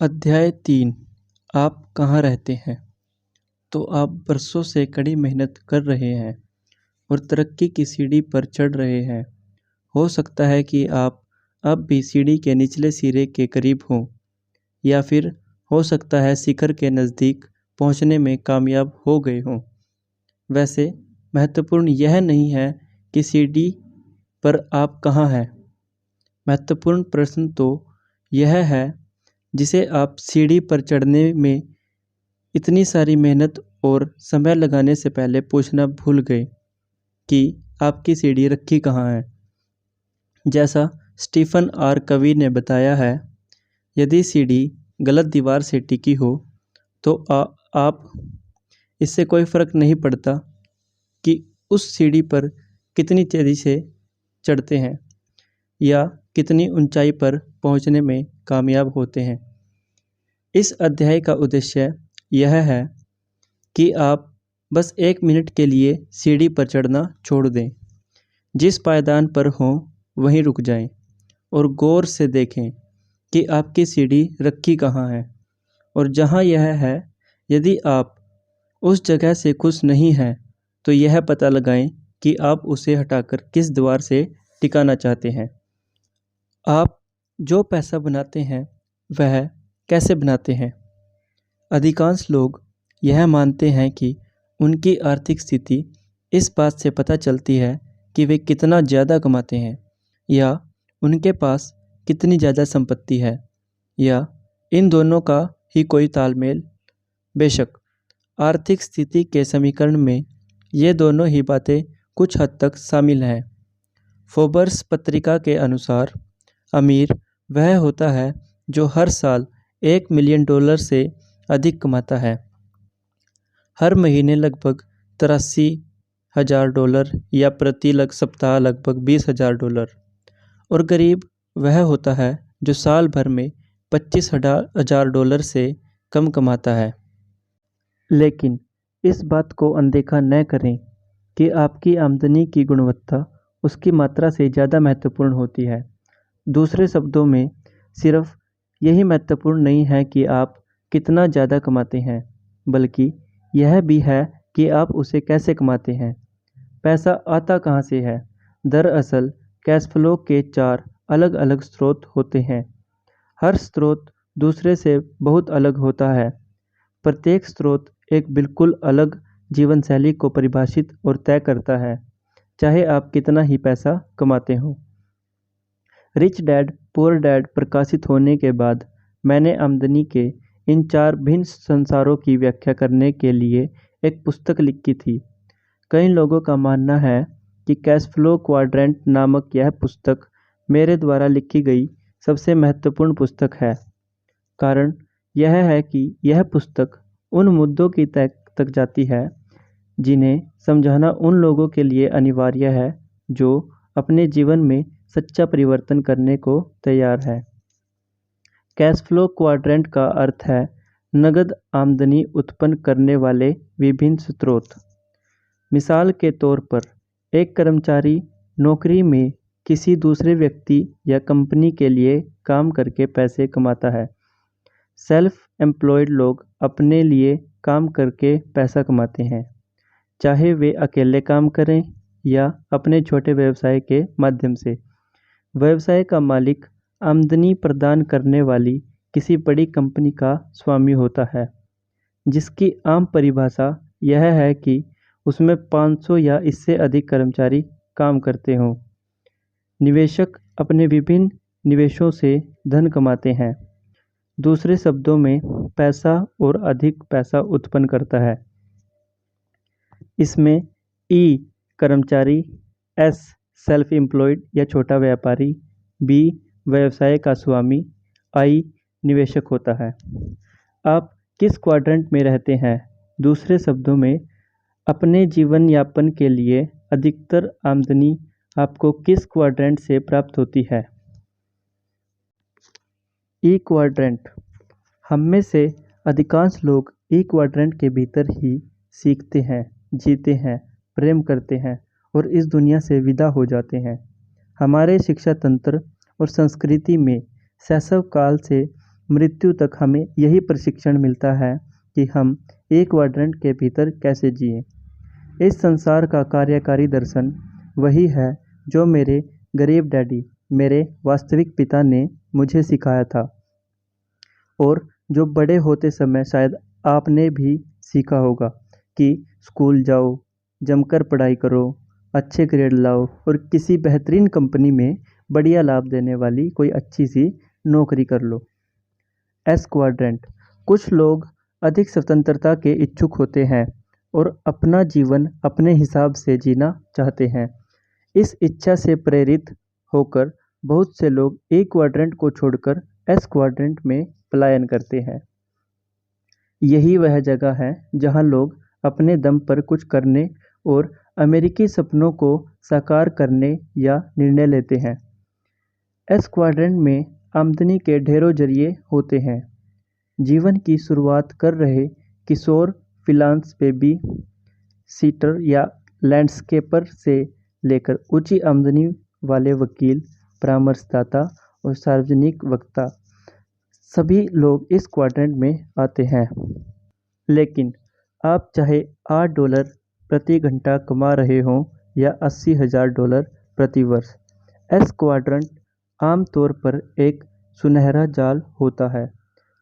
अध्याय 3। आप कहाँ रहते हैं? तो आप बरसों से कड़ी मेहनत कर रहे हैं और तरक्की की सीढ़ी पर चढ़ रहे हैं। हो सकता है कि आप अब भी सीढ़ी के निचले सिरे के करीब हों, या फिर हो सकता है शिखर के नज़दीक पहुंचने में कामयाब हो गए हों। वैसे महत्वपूर्ण यह नहीं है कि सीढ़ी पर आप कहाँ हैं। महत्वपूर्ण प्रश्न तो यह है जिसे आप सीढ़ी पर चढ़ने में इतनी सारी मेहनत और समय लगाने से पहले पूछना भूल गए कि आपकी सीढ़ी रखी कहाँ है। जैसा स्टीफन आर कवी ने बताया है, यदि सीढ़ी गलत दीवार से टिकी हो तो आप इससे कोई फ़र्क नहीं पड़ता कि उस सीढ़ी पर कितनी तेज़ी से चढ़ते हैं या कितनी ऊंचाई पर पहुंचने में कामयाब होते हैं। इस अध्याय का उद्देश्य यह है कि आप बस 1 मिनट के लिए सीढ़ी पर चढ़ना छोड़ दें। जिस पायदान पर हों वहीं रुक जाएं और गौर से देखें कि आपकी सीढ़ी रखी कहाँ है। और जहाँ यह है, यदि आप उस जगह से खुश नहीं हैं तो यह पता लगाएं कि आप उसे हटाकर किस दीवार से टिकाना चाहते हैं। आप जो पैसा बनाते हैं वह कैसे बनाते हैं? अधिकांश लोग यह मानते हैं कि उनकी आर्थिक स्थिति इस बात से पता चलती है कि वे कितना ज़्यादा कमाते हैं या उनके पास कितनी ज़्यादा संपत्ति है, या इन दोनों का ही कोई तालमेल। बेशक आर्थिक स्थिति के समीकरण में ये दोनों ही बातें कुछ हद तक शामिल हैं। फोर्ब्स पत्रिका के अनुसार अमीर वह होता है जो हर साल $1 मिलियन से अधिक कमाता है, हर महीने लगभग $83,000 या प्रति सप्ताह लगभग $20,000। और गरीब वह होता है जो साल भर में $25,000 से कम कमाता है। लेकिन इस बात को अनदेखा न करें कि आपकी आमदनी की गुणवत्ता उसकी मात्रा से ज़्यादा महत्वपूर्ण होती है। दूसरे शब्दों में, सिर्फ यही महत्वपूर्ण नहीं है कि आप कितना ज़्यादा कमाते हैं, बल्कि यह भी है कि आप उसे कैसे कमाते हैं। पैसा आता कहाँ से है? दरअसल कैश फ्लो के 4 अलग-अलग स्रोत होते हैं। हर स्रोत दूसरे से बहुत अलग होता है। प्रत्येक स्रोत एक बिल्कुल अलग जीवन शैली को परिभाषित और तय करता है, चाहे आप कितना ही पैसा कमाते हों। रिच डैड पुअर डैड प्रकाशित होने के बाद मैंने आमदनी के इन 4 भिन्न संसारों की व्याख्या करने के लिए एक पुस्तक लिखी थी। कई लोगों का मानना है कि कैश फ्लो क्वाड्रेंट नामक यह पुस्तक मेरे द्वारा लिखी गई सबसे महत्वपूर्ण पुस्तक है। कारण यह है कि यह पुस्तक उन मुद्दों की तह तक जाती है जिन्हें समझाना उन लोगों के लिए अनिवार्य है जो अपने जीवन में सच्चा परिवर्तन करने को तैयार है। कैश फ्लो क्वाड्रेंट का अर्थ है नगद आमदनी उत्पन्न करने वाले विभिन्न स्रोत। मिसाल के तौर पर, एक कर्मचारी नौकरी में किसी दूसरे व्यक्ति या कंपनी के लिए काम करके पैसे कमाता है। सेल्फ एम्प्लॉयड लोग अपने लिए काम करके पैसा कमाते हैं, चाहे वे अकेले काम करें या अपने छोटे व्यवसाय के माध्यम से। व्यवसाय का मालिक आमदनी प्रदान करने वाली किसी बड़ी कंपनी का स्वामी होता है, जिसकी आम परिभाषा यह है कि उसमें 500 या इससे अधिक कर्मचारी काम करते हों। निवेशक अपने विभिन्न निवेशों से धन कमाते हैं, दूसरे शब्दों में पैसा और अधिक पैसा उत्पन्न करता है। इसमें ई कर्मचारी, एस सेल्फ एम्प्लॉयड या छोटा व्यापारी, बी व्यवसाय का स्वामी, आई निवेशक होता है। आप किस क्वाड्रेंट में रहते हैं? दूसरे शब्दों में, अपने जीवन यापन के लिए अधिकतर आमदनी आपको किस क्वाड्रेंट से प्राप्त होती है? ई क्वाड्रेंट। हम में से अधिकांश लोग ई क्वाड्रेंट के भीतर ही सीखते हैं, जीते हैं, प्रेम करते हैं और इस दुनिया से विदा हो जाते हैं। हमारे शिक्षा तंत्र और संस्कृति में शैशव काल से मृत्यु तक हमें यही प्रशिक्षण मिलता है कि हम एक क्वाड्रेंट के भीतर कैसे जिएं। इस संसार का कार्यकारी दर्शन वही है जो मेरे गरीब डैडी, मेरे वास्तविक पिता ने मुझे सिखाया था, और जो बड़े होते समय शायद आपने भी सीखा होगा कि स्कूल जाओ, जमकर पढ़ाई करो, अच्छे ग्रेड लाओ और किसी बेहतरीन कंपनी में बढ़िया लाभ देने वाली कोई अच्छी सी नौकरी कर लो। S quadrant. कुछ लोग अधिक स्वतंत्रता के इच्छुक होते हैं और अपना जीवन अपने हिसाब से जीना चाहते हैं। इस इच्छा से प्रेरित होकर बहुत से लोग ए क्वाड्रेंट को छोड़कर एस क्वाड्रेंट में पलायन करते हैं। यही वह जगह है जहां लोग अपने दम पर कुछ करने और अमेरिकी सपनों को साकार करने या निर्णय लेते हैं। एस क्वाड्रेंट में आमदनी के ढेरों जरिए होते हैं। जीवन की शुरुआत कर रहे किशोर फ्रीलांस बेबी सीटर या लैंडस्केपर से लेकर ऊंची आमदनी वाले वकील, परामर्शदाता और सार्वजनिक वक्ता, सभी लोग इस क्वाड्रेंट में आते हैं। लेकिन आप चाहे $8 प्रति घंटा कमा रहे हों या $80,000 प्रति वर्ष, एस क्वाड्रेंट आमतौर पर एक सुनहरा जाल होता है।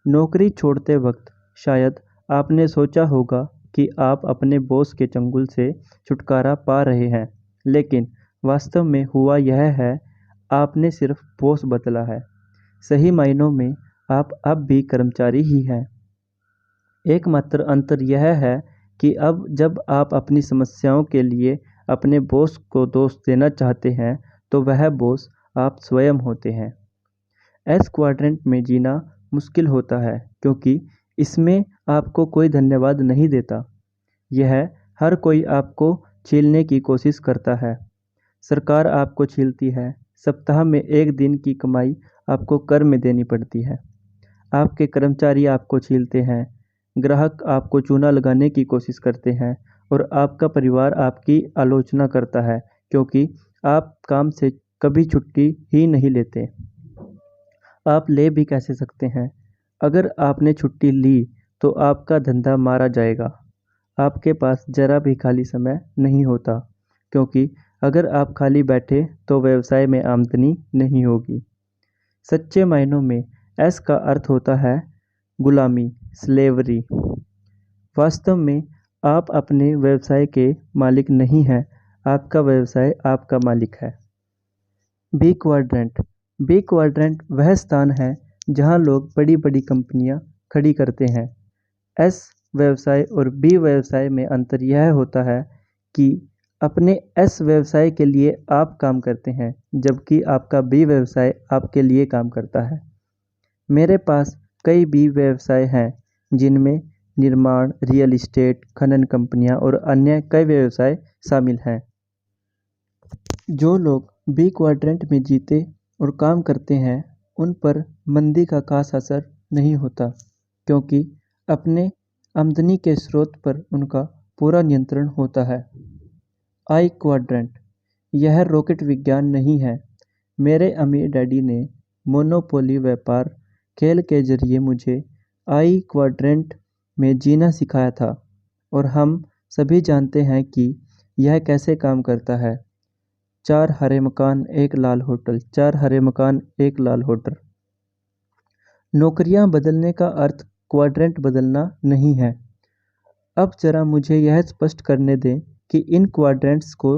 नौकरी छोड़ते वक्त शायद आपने सोचा होगा कि आप अपने बॉस के चंगुल से छुटकारा पा रहे हैं, लेकिन वास्तव में हुआ यह है, आपने सिर्फ बॉस बदला है। सही मायनों में आप अब भी कर्मचारी ही हैं। एकमात्र अंतर यह है कि अब जब आप अपनी समस्याओं के लिए अपने बॉस को दोष देना चाहते हैं, तो वह बॉस आप स्वयं होते हैं। एस क्वाड्रेंट में जीना मुश्किल होता है क्योंकि इसमें आपको कोई धन्यवाद नहीं देता। यह हर कोई आपको छीलने की कोशिश करता है। सरकार आपको छीलती है। सप्ताह में एक दिन की कमाई आपको कर में देनी पड़ती है। आपके कर्मचारी आपको छीलते हैं। ग्राहक आपको चूना लगाने की कोशिश करते हैं और आपका परिवार आपकी आलोचना करता है क्योंकि आप काम से कभी छुट्टी ही नहीं लेते। आप ले भी कैसे सकते हैं? अगर आपने छुट्टी ली तो आपका धंधा मारा जाएगा। आपके पास जरा भी खाली समय नहीं होता क्योंकि अगर आप खाली बैठे तो व्यवसाय में आमदनी नहीं होगी। सच्चे मायनों में एस का अर्थ होता है गुलामी, स्लेवरी। वास्तव में आप अपने व्यवसाय के मालिक नहीं हैं, आपका व्यवसाय आपका मालिक है। B quadrant. बी क्वाड्रेंट वह स्थान है जहां लोग बड़ी बड़ी कंपनियां खड़ी करते हैं। एस व्यवसाय और बी व्यवसाय में अंतर यह होता है कि अपने एस व्यवसाय के लिए आप काम करते हैं, जबकि आपका बी व्यवसाय आपके लिए काम करता है। मेरे पास कई बी व्यवसाय हैं जिनमें निर्माण, रियल एस्टेट, खनन कंपनियां और अन्य कई व्यवसाय शामिल हैं। जो लोग बी क्वाड्रेंट में जीते और काम करते हैं, उन पर मंदी का खास असर नहीं होता क्योंकि अपने आमदनी के स्रोत पर उनका पूरा नियंत्रण होता है। आई क्वाड्रेंट। यह रॉकेट विज्ञान नहीं है। मेरे अमीर डैडी ने मोनोपोली व्यापार खेल के जरिए मुझे आई क्वाड्रेंट में जीना सिखाया था और हम सभी जानते हैं कि यह कैसे काम करता है। 4 हरे मकान, 1 लाल होटल, 4 हरे मकान, 1 लाल होटल। नौकरियां बदलने का अर्थ क्वाड्रेंट बदलना नहीं है। अब जरा मुझे यह स्पष्ट करने दें कि इन क्वाड्रेंट्स को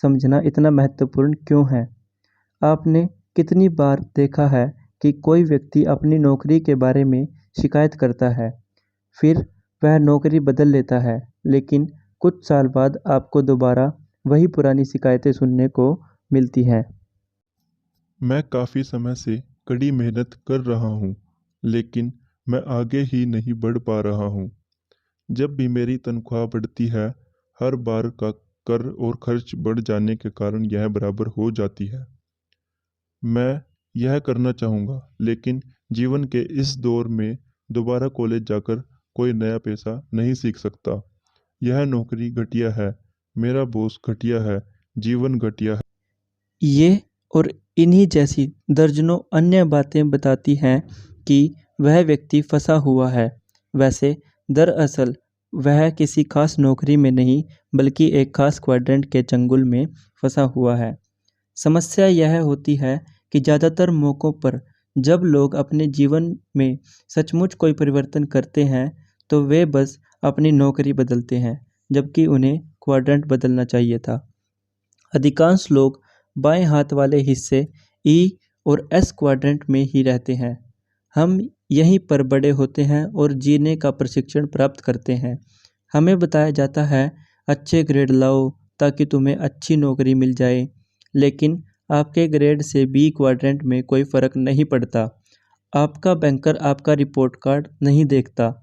समझना इतना महत्वपूर्ण क्यों है। आपने कितनी बार देखा है कि कोई व्यक्ति अपनी नौकरी के बारे में शिकायत करता है, फिर वह नौकरी बदल लेता है, लेकिन कुछ साल बाद आपको दोबारा वही पुरानी शिकायतें सुनने को मिलती हैं। मैं काफ़ी समय से कड़ी मेहनत कर रहा हूँ, लेकिन मैं आगे ही नहीं बढ़ पा रहा हूँ। जब भी मेरी तनख्वाह बढ़ती है, हर बार का कर और खर्च बढ़ जाने के कारण यह बराबर हो जाती है। मैं यह करना चाहूँगा, लेकिन जीवन के इस दौर में दोबारा कॉलेज जाकर कोई नया पेशा नहीं सीख सकता। यह नौकरी घटिया है, मेरा बॉस घटिया है, जीवन घटिया है। ये और इन्हीं जैसी दर्जनों अन्य बातें बताती हैं कि वह व्यक्ति फंसा हुआ है। वैसे दरअसल वह किसी खास नौकरी में नहीं बल्कि एक खास क्वाड्रेंट के चंगुल में फंसा हुआ है। समस्या यह होती है कि ज़्यादातर मौक़ों पर जब लोग अपने जीवन में सचमुच कोई परिवर्तन करते हैं तो वे बस अपनी नौकरी बदलते हैं, जबकि उन्हें क्वाड्रेंट बदलना चाहिए था। अधिकांश लोग बाएं हाथ वाले हिस्से ई और एस क्वाड्रेंट में ही रहते हैं। हम यहीं पर बड़े होते हैं और जीने का प्रशिक्षण प्राप्त करते हैं। हमें बताया जाता है अच्छे ग्रेड लाओ ताकि तुम्हें अच्छी नौकरी मिल जाए, लेकिन आपके ग्रेड से बी क्वाड्रेंट में कोई फ़र्क नहीं पड़ता। आपका बैंकर आपका रिपोर्ट कार्ड नहीं देखता,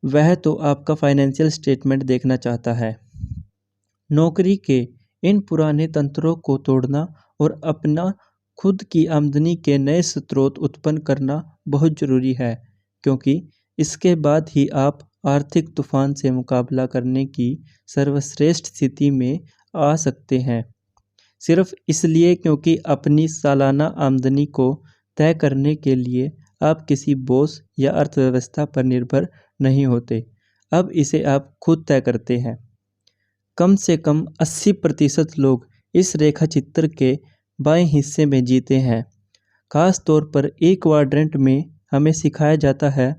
वह तो आपका फाइनेंशियल स्टेटमेंट देखना चाहता है। नौकरी के इन पुराने तंत्रों को तोड़ना और अपना खुद की आमदनी के नए स्रोत उत्पन्न करना बहुत ज़रूरी है, क्योंकि इसके बाद ही आप आर्थिक तूफान से मुकाबला करने की सर्वश्रेष्ठ स्थिति में आ सकते हैं। सिर्फ इसलिए क्योंकि अपनी सालाना आमदनी को तय करने के लिए आप किसी बॉस या अर्थव्यवस्था पर निर्भर नहीं होते। अब इसे आप खुद तय करते हैं। कम से कम 80% लोग इस रेखा चित्र के बाएं हिस्से में जीते हैं। खास तौर पर ए क्वाड्रेंट में हमें सिखाया जाता है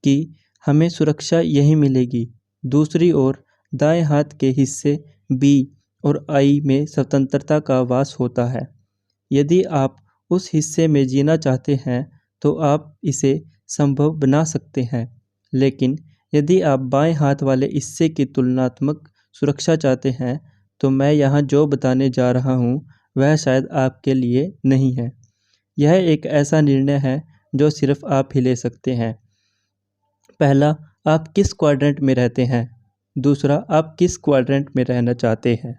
कि हमें सुरक्षा यहीं मिलेगी। दूसरी ओर दाएं हाथ के हिस्से बी और आई में स्वतंत्रता का वास होता है। यदि आप उस हिस्से में जीना चाहते हैं तो आप इसे संभव बना सकते हैं, लेकिन यदि आप बाएं हाथ वाले हिस्से की तुलनात्मक सुरक्षा चाहते हैं तो मैं यहाँ जो बताने जा रहा हूँ वह शायद आपके लिए नहीं है। यह एक ऐसा निर्णय है जो सिर्फ आप ही ले सकते हैं। पहला, आप किस क्वाड्रेंट में रहते हैं। दूसरा, आप किस क्वाड्रेंट में रहना चाहते हैं।